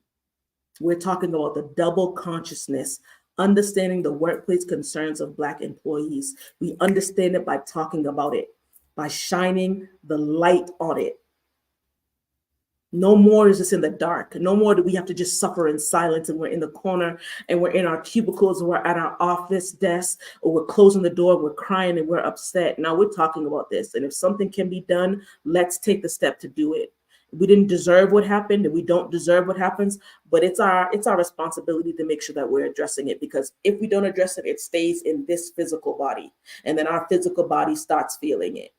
We're talking about the double consciousness, understanding the workplace concerns of Black employees. We understand it by talking about it, by shining the light on it. No more is this in the dark. No more do we have to just suffer in silence and we're in the corner and we're in our cubicles or we're at our office desk or we're closing the door, we're crying and we're upset. Now we're talking about this. And if something can be done, let's take the step to do it. We didn't deserve what happened and we don't deserve what happens, but it's our responsibility to make sure that we're addressing it, because if we don't address it, it stays in this physical body. And then our physical body starts feeling it.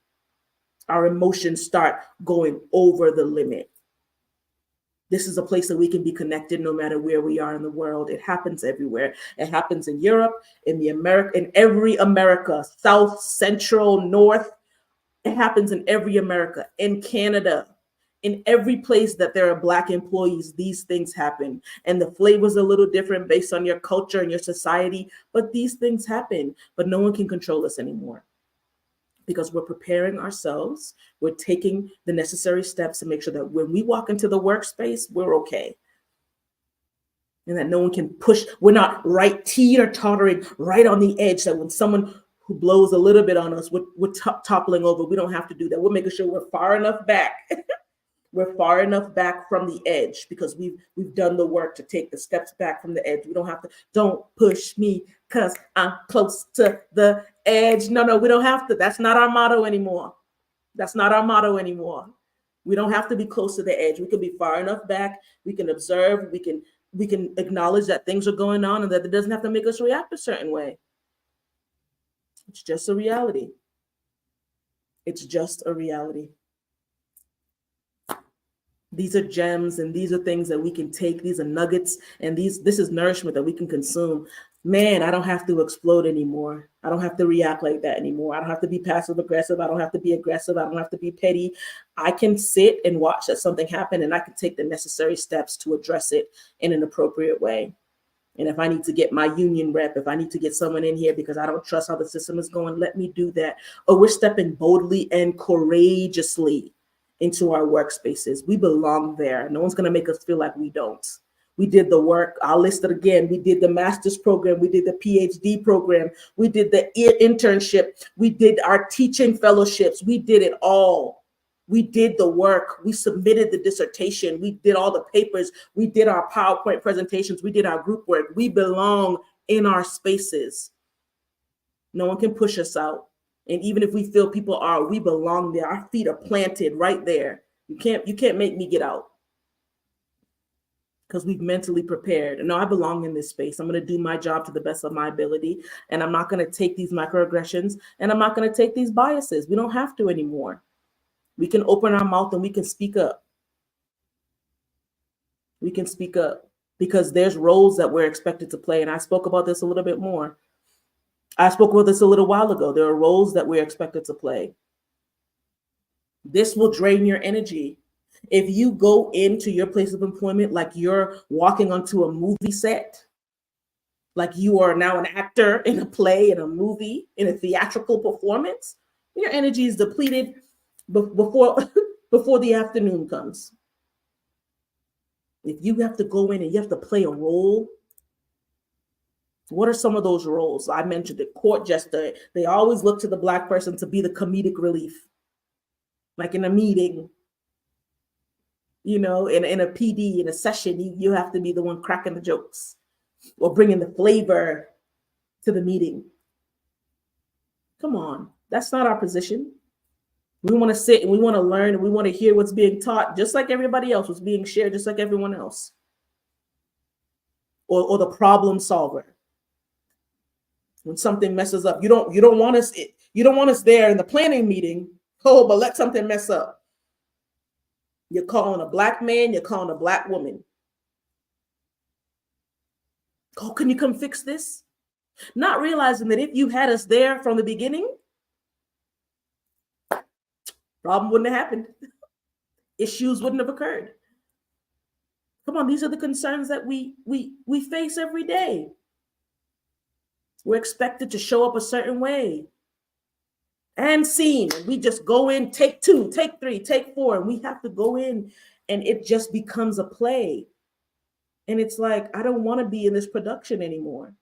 Our emotions start going over the limit. This is a place that we can be connected no matter where we are in the world. It happens everywhere. It happens in Europe, in every America, South, Central, North. It happens in every America, in Canada, in every place that there are Black employees. These things happen. And the flavor's a little different based on your culture and your society, but these things happen. But no one can control us anymore, because we're preparing ourselves. We're taking the necessary steps to make sure that when we walk into the workspace, we're okay. And that no one can push. We're not right teeter-tottering right on the edge, that when someone who blows a little bit on us, we're toppling over. We don't have to do that. We're making sure we're far enough back. We're far enough back from the edge because we've done the work to take the steps back from the edge. We don't have to, don't push me because I'm close to the edge. No, we don't have to. That's not our motto anymore. That's not our motto anymore. We don't have to be close to the edge. We can be far enough back. We can observe. We can acknowledge that things are going on and that it doesn't have to make us react a certain way. It's just a reality. It's just a reality. These are gems and these are things that we can take. These are nuggets and this is nourishment that we can consume. Man, I don't have to explode anymore. I don't have to react like that anymore. I don't have to be passive aggressive. I don't have to be aggressive. I don't have to be petty. I can sit and watch that something happen and I can take the necessary steps to address it in an appropriate way. And if I need to get my union rep, if I need to get someone in here because I don't trust how the system is going, let me do that. Or we're stepping boldly and courageously into our workspaces. We belong there. No one's going to make us feel like we don't. We did the work. I'll list it again. We did the master's program. We did the PhD program. We did the internship. We did our teaching fellowships. We did it all. We did the work. We submitted the dissertation. We did all the papers. We did our PowerPoint presentations. We did our group work. We belong in our spaces. No one can push us out. And even if we feel people are, we belong there. Our feet are planted right there. You can't make me get out, because we've mentally prepared. And no, I belong in this space. I'm going to do my job to the best of my ability. And I'm not going to take these microaggressions and I'm not going to take these biases. We don't have to anymore. We can open our mouth and we can speak up. We can speak up because there's roles that we're expected to play. And I spoke about this a little bit more. I spoke about this a little while ago. There are roles that we're expected to play. This will drain your energy. If you go into your place of employment like you're walking onto a movie set, like you are now an actor in a play, in a movie, in a theatrical performance, your energy is depleted before the afternoon comes. If you have to go in and you have to play a role, what are some of those roles? I mentioned it, court jester. They always look to the Black person to be the comedic relief. Like in a meeting, in a PD, in a session, you have to be the one cracking the jokes or bringing the flavor to the meeting. Come on, that's not our position. We want to sit and we want to learn and we want to hear what's being taught, just like everybody else, what's being shared, just like everyone else. Or the problem solver. When something messes up, you don't want us there in the planning meeting. Oh, but let something mess up. You're calling a Black man, you're calling a Black woman. Oh, can you come fix this? Not realizing that if you had us there from the beginning, problem wouldn't have happened. Issues wouldn't have occurred. Come on, these are the concerns that we face every day. We're expected to show up a certain way. And seen. We just go in, take 2, take 3, take 4, and we have to go in and it just becomes a play. And it's like, I don't want to be in this production anymore.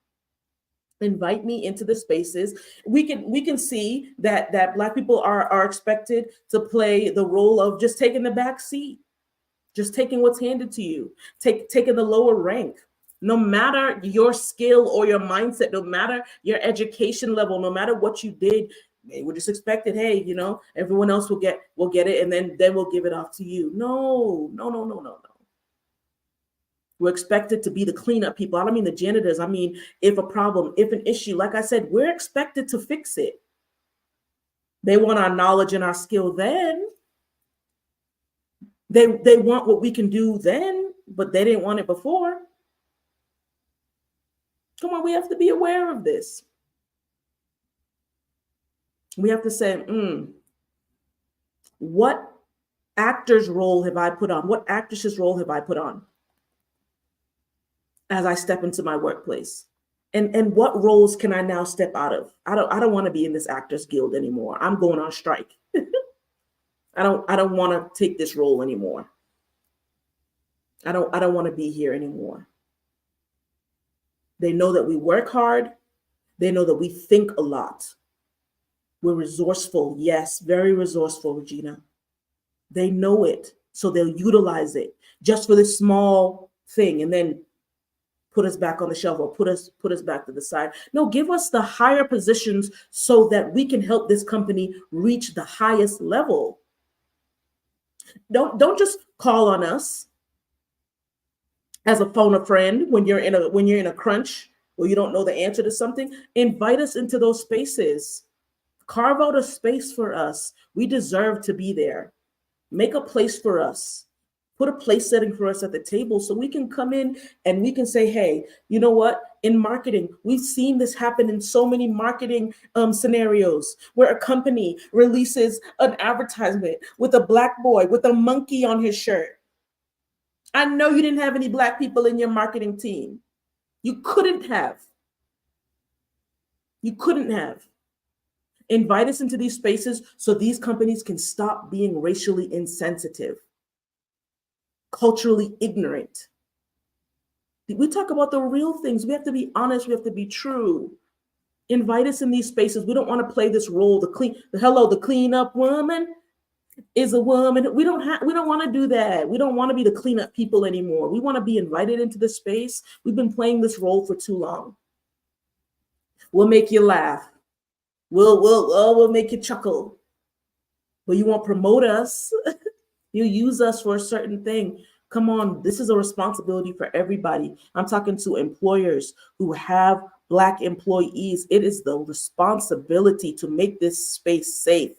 Invite me into the spaces. We can see that Black people are expected to play the role of just taking the back seat, just taking what's handed to you, taking the lower rank. No matter your skill or your mindset, no matter your education level, no matter what you did, we're just expected, hey, everyone else will get it, and then we'll give it off to you. No. We're expected to be the cleanup people. I don't mean the janitors. I mean, if a problem, if an issue, like I said, we're expected to fix it. They want our knowledge and our skill then. They want what we can do then, but they didn't want it before. Come on, we have to be aware of this. We have to say, what actor's role have I put on? What actress's role have I put on as I step into my workplace? And what roles can I now step out of? I don't want to be in this Actors Guild anymore. I'm going on strike. I don't want to take this role anymore. I don't want to be here anymore. They know that we work hard. They know that we think a lot. We're resourceful. Yes, very resourceful, Regina. They know it, so they'll utilize it just for this small thing and then put us back on the shelf or put us back to the side. No, give us the higher positions so that we can help this company reach the highest level. Don't just call on us as a phone a friend when you're in a crunch or you don't know the answer to something. Invite us into those spaces. Carve out a space for us. We deserve to be there. Make a place for us. Put a place setting for us at the table so we can come in and we can say, hey, you know what? In marketing, we've seen this happen in so many marketing scenarios where a company releases an advertisement with a black boy with a monkey on his shirt. I know you didn't have any black people in your marketing team. You couldn't have. Invite us into these spaces so these companies can stop being racially insensitive, culturally ignorant. We talk about the real things. We have to be honest. We have to be true. Invite us in these spaces. We don't want to play this role. The cleanup woman is a woman. We don't want to do that. We don't want to be the cleanup people anymore. We want to be invited into the space. We've been playing this role for too long. We'll make you laugh. We'll make you chuckle. But you won't promote us. You use us for a certain thing. Come on, this is a responsibility for everybody. I'm talking to employers who have Black employees. It is the responsibility to make this space safe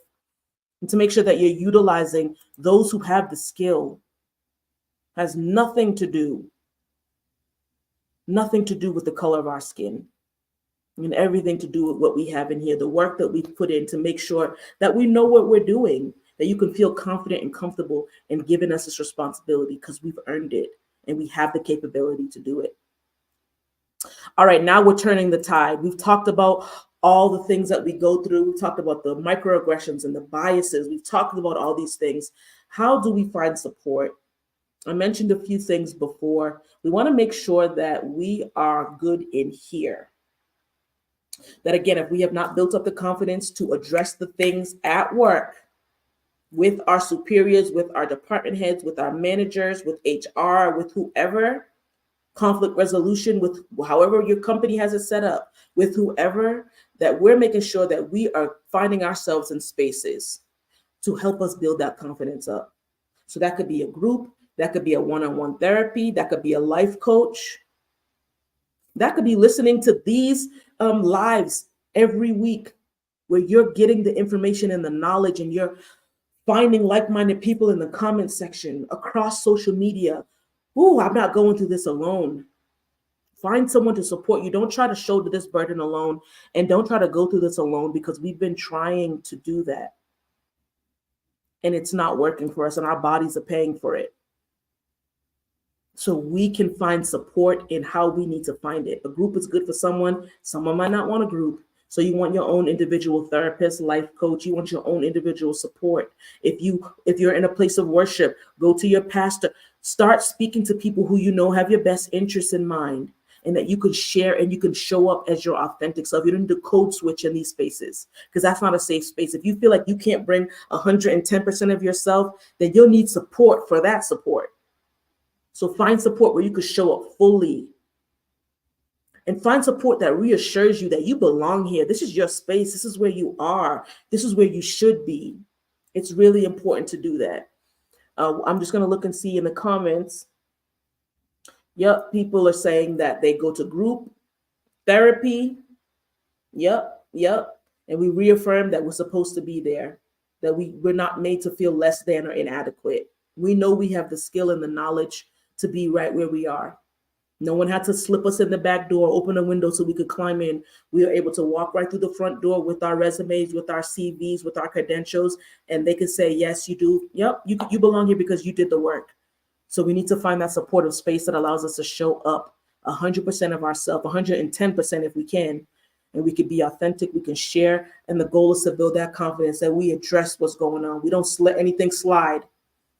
and to make sure that you're utilizing those who have the skill. Has nothing to do with the color of our skin. And everything to do with what we have in here, the work that we've put in to make sure that we know what we're doing, that you can feel confident and comfortable in giving us this responsibility because we've earned it and we have the capability to do it. All right, now we're turning the tide. We've talked about all the things that we go through. We've talked about the microaggressions and the biases. We've talked about all these things. How do we find support? I mentioned a few things before. We want to make sure that we are good in here. That again, if we have not built up the confidence to address the things at work with our superiors, with our department heads, with our managers, with HR, with whoever, conflict resolution, with however your company has it set up, with whoever, that we're making sure that we are finding ourselves in spaces to help us build that confidence up. So that could be a group, that could be a one-on-one therapy, that could be a life coach. That could be listening to these lives every week where you're getting the information and the knowledge and you're finding like-minded people in the comment section across social media. Ooh, I'm not going through this alone. Find someone to support you. Don't try to shoulder this burden alone, and don't try to go through this alone, because we've been trying to do that and it's not working for us and our bodies are paying for it. So we can find support in how we need to find it. A group is good for someone. Someone might not want a group. So you want your own individual therapist, life coach. You want your own individual support. If you're in a place of worship, go to your pastor. Start speaking to people who you know have your best interests in mind, and that you can share and you can show up as your authentic self. You don't need to code switch in these spaces, because that's not a safe space. If you feel like you can't bring 110% of yourself, then you'll need support for that support. So find support where you could show up fully, and find support that reassures you that you belong here. This is your space. This is where you are. This is where you should be. It's really important to do that. I'm just going to look and see in the comments. Yep, people are saying that they go to group therapy. Yep. And we reaffirm that we're supposed to be there, that we're not made to feel less than or inadequate. We know we have the skill and the knowledge to be right where we are. No one had to slip us in the back door, open a window so we could climb in. We are able to walk right through the front door with our resumes, with our CVs, with our credentials, and they can say, yes, you do. Yep, you belong here because you did the work. So we need to find that supportive space that allows us to show up 100% of ourselves, 110% if we can, and we can be authentic, we can share, and the goal is to build that confidence that we address what's going on. We don't let anything slide.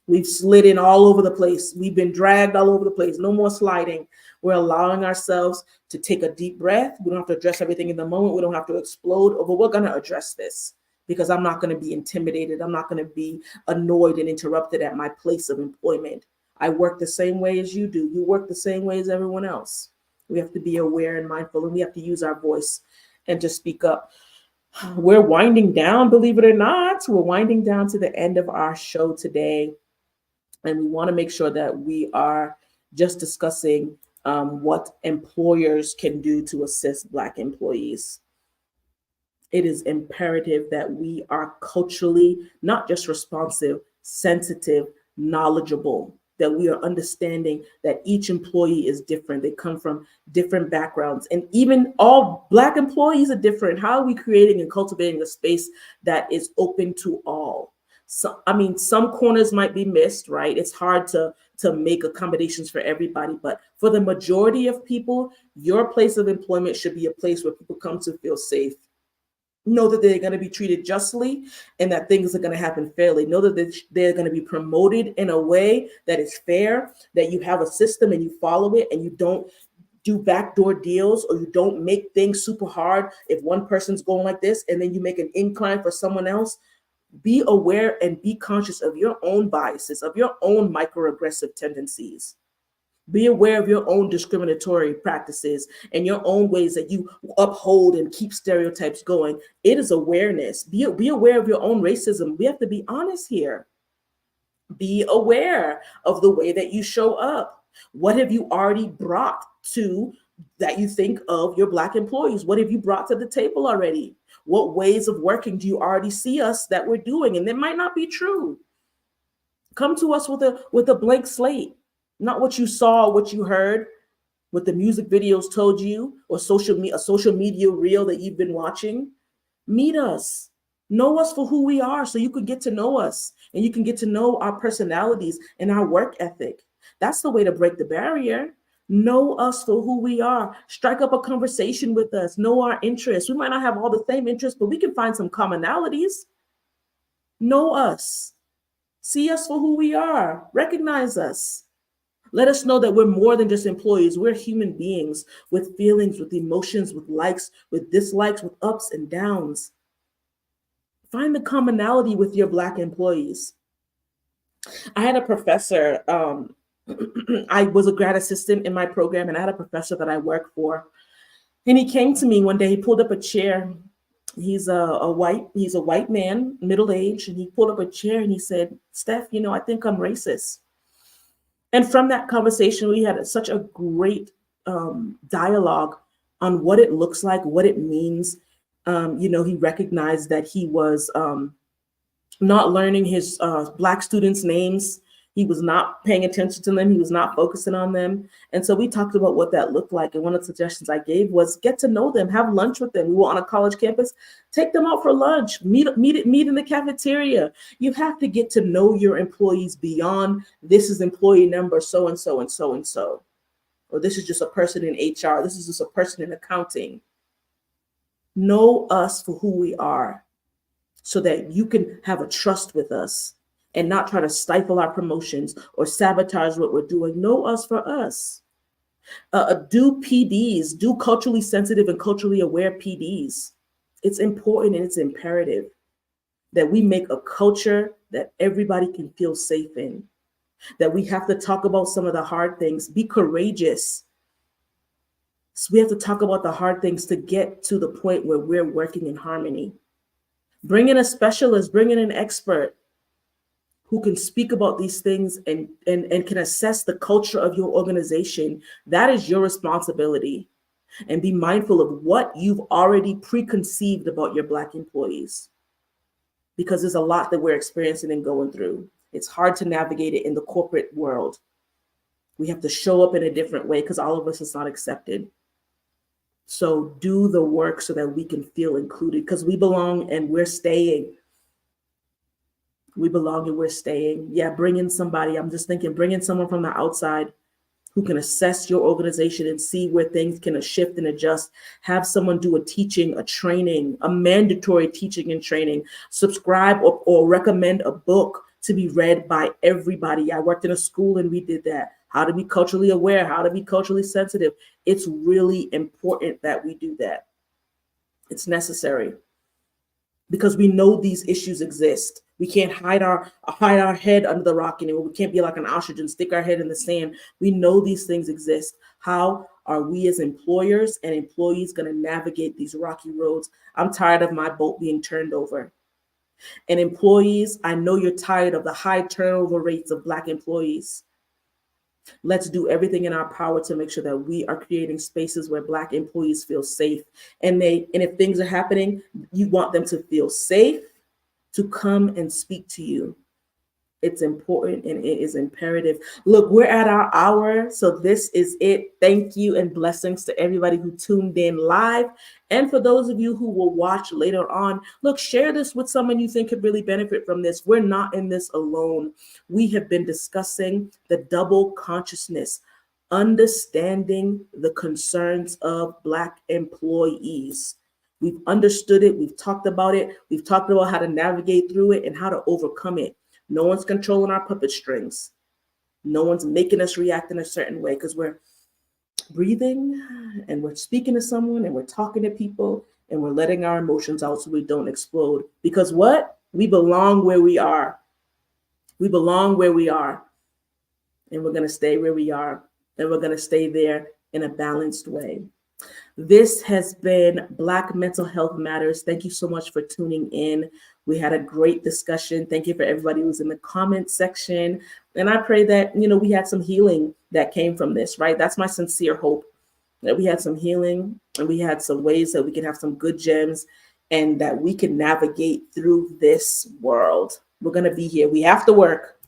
We've slid in all over the place. We've been dragged all over the place. No more sliding. We're allowing ourselves to take a deep breath. We don't have to address everything in the moment. We don't have to explode, but we're going to address this because I'm not going to be intimidated. I'm not going to be annoyed and interrupted at my place of employment. I work the same way as you do. You work the same way as everyone else. We have to be aware and mindful, and we have to use our voice and just speak up. We're winding down, believe it or not. We're winding down to the end of our show today. And we want to make sure that we are just discussing what employers can do to assist Black employees. It is imperative that we are culturally not just responsive, sensitive, knowledgeable, that we are understanding that each employee is different. They come from different backgrounds, and even all Black employees are different. How are we creating and cultivating a space that is open to all? So, I mean, some corners might be missed, right? It's hard to make accommodations for everybody, but for the majority of people, your place of employment should be a place where people come to feel safe. Know that they're going to be treated justly and that things are going to happen fairly. Know that they're going to be promoted in a way that is fair, that you have a system and you follow it, and you don't do backdoor deals, or you don't make things super hard if one person's going like this and then you make an incline for someone else. Be aware and be conscious of your own biases, of your own microaggressive tendencies. Be aware of your own discriminatory practices and your own ways that you uphold and keep stereotypes going. It is awareness. Be aware of your own racism. We have to be honest here. Be aware of the way that you show up. What have you already brought to that you think of your Black employees? What have you brought to the table already? What ways of working do you already see us that we're doing? And it might not be true. Come to us with a blank slate, not what you saw, what you heard, what the music videos told you, or a social media reel that you've been watching. Meet us. Know us for who we are so you can get to know us and you can get to know our personalities and our work ethic. That's the way to break the barrier. Know us for who we are. Strike up a conversation with us. Know our interests. We might not have all the same interests, but we can find some commonalities. Know us. See us for who we are. Recognize us. Let us know that we're more than just employees. We're human beings with feelings, with emotions, with likes, with dislikes, with ups and downs. Find the commonality with your Black employees. I had a professor, I was a grad assistant in my program, and I had a professor that I worked for. And he came to me one day, he pulled up a chair. He's a white man, middle-aged, and he pulled up a chair and he said, "Steph, I think I'm racist." And from that conversation, we had such a great dialogue on what it looks like, what it means. He recognized that he was not learning his Black students' names. He was not paying attention to them. He was not focusing on them. And so we talked about what that looked like. And one of the suggestions I gave was get to know them, have lunch with them. We were on a college campus, take them out for lunch, meet in the cafeteria. You have to get to know your employees beyond this is employee number so-and-so and so-and-so. Or this is just a person in HR. This is just a person in accounting. Know us for who we are so that you can have a trust with us and not try to stifle our promotions or sabotage what we're doing. Know us for us. Do PDs, do culturally sensitive and culturally aware PDs. It's important and it's imperative that we make a culture that everybody can feel safe in. that we have to talk about some of the hard things, be courageous. So we have to talk about the hard things to get to the point where we're working in harmony. Bring in a specialist, bring in an expert who can speak about these things and can assess the culture of your organization. That is your responsibility. And be mindful of what you've already preconceived about your Black employees, because there's a lot that we're experiencing and going through. It's hard to navigate it in the corporate world. We have to show up in a different way because all of us is not accepted. So do the work so that we can feel included, because we belong and we're staying. We belong and we're staying. Yeah, bring in somebody. I'm just thinking, bring in someone from the outside who can assess your organization and see where things can shift and adjust. Have someone do a teaching, a training, a mandatory teaching and training. Subscribe or recommend a book to be read by everybody. I worked in a school and we did that. How to be culturally aware, how to be culturally sensitive. It's really important that we do that. It's necessary because we know these issues exist. We can't hide our head under the rock anymore. We can't be like an ostrich and stick our head in the sand. We know these things exist. How are we as employers and employees going to navigate these rocky roads? I'm tired of my boat being turned over. And employees, I know you're tired of the high turnover rates of Black employees. Let's do everything in our power to make sure that we are creating spaces where Black employees feel safe. And if things are happening, you want them to feel safe to come and speak to you. It's important and it is imperative. Look, we're at our hour, so this is it. Thank you and blessings to everybody who tuned in live. And for those of you who will watch later on, look, share this with someone you think could really benefit from this. We're not in this alone. We have been discussing the double consciousness, understanding the concerns of Black employees. We've understood it. We've talked about it. We've talked about how to navigate through it and how to overcome it. No one's controlling our puppet strings. No one's making us react in a certain way because we're breathing and we're speaking to someone and we're talking to people and we're letting our emotions out so we don't explode. Because what? We belong where we are. We belong where we are. And we're going to stay where we are. And we're going to stay there in a balanced way. This has been Black Mental Health Matters. Thank you so much for tuning in. We had a great discussion. Thank you for everybody who's in the comment section. And I pray that, we had some healing that came from this, right? That's my sincere hope, that we had some healing and we had some ways that we can have some good gems and that we can navigate through this world. We're going to be here. We have to work.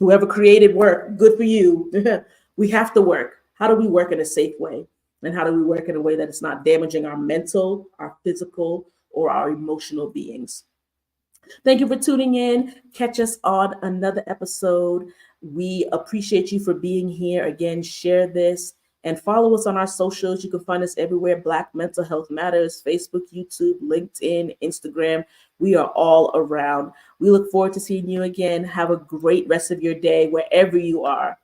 Whoever created work, good for you. We have to work. How do we work in a safe way? And how do we work in a way that it's not damaging our mental, our physical, or our emotional beings? Thank you for tuning in. Catch us on another episode. We appreciate you for being here. Again, share this and follow us on our socials. You can find us everywhere. Black Mental Health Matters, Facebook, YouTube, LinkedIn, Instagram. We are all around. We look forward to seeing you again. Have a great rest of your day wherever you are.